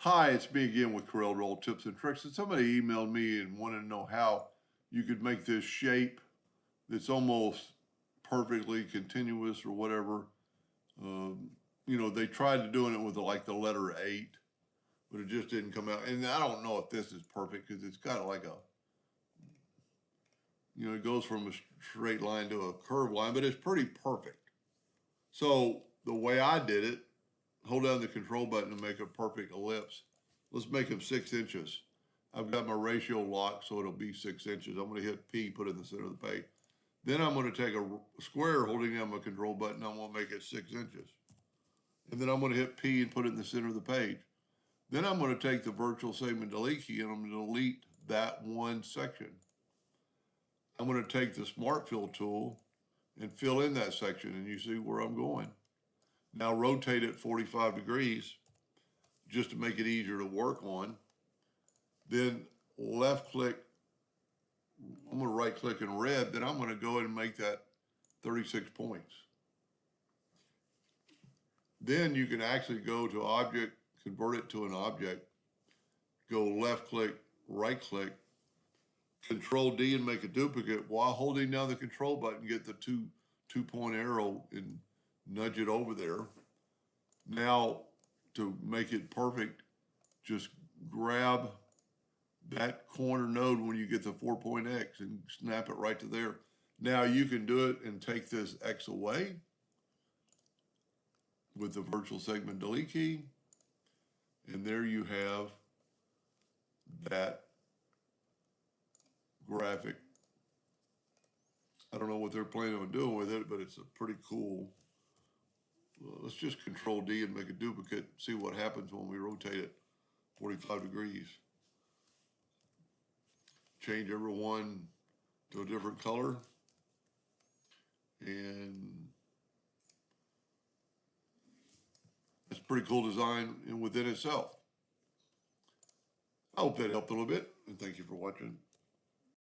Hi, it's me again with Corel Roll Tips and Tricks. And somebody emailed me and wanted to know how you could make this shape that's almost perfectly continuous or whatever. They tried doing it with like the letter 8, but it just didn't come out. And I don't know if this is perfect because it's got like it goes from a straight line to a curved line, but it's pretty perfect. So the way I did it, hold down the control button to make a perfect ellipse. Let's make them 6 inches. I've got my ratio locked so it'll be 6 inches. I'm going to hit P, put it in the center of the page. Then I'm going to take a square holding down my control button. I'm going to make it 6 inches. And then I'm going to hit P and put it in the center of the page. Then I'm going to take the virtual segment delete key and I'm going to delete that one section. I'm going to take the Smart Fill tool and fill in that section, and you see where I'm going. Now rotate it 45 degrees just to make it easier to work on. Then left click, I'm going to right click in red, then I'm going to go ahead and make that 36 points. Then you can actually go to object, convert it to an object, go left click, right click, Control D and make a duplicate while holding down the control button, get the two-point arrow and nudge it over there. Now to make it perfect, just grab that corner node when you get the 4-point X and snap it right to there. Now you can do it and take this X away with the virtual segment delete key. And there you have that graphic. I don't know what they're planning on doing with it, but it's a pretty cool. Let's just Control D and make a duplicate, see what happens when we rotate it 45 degrees. Change every one to a different color. And it's a pretty cool design within itself. I hope that helped a little bit, and thank you for watching.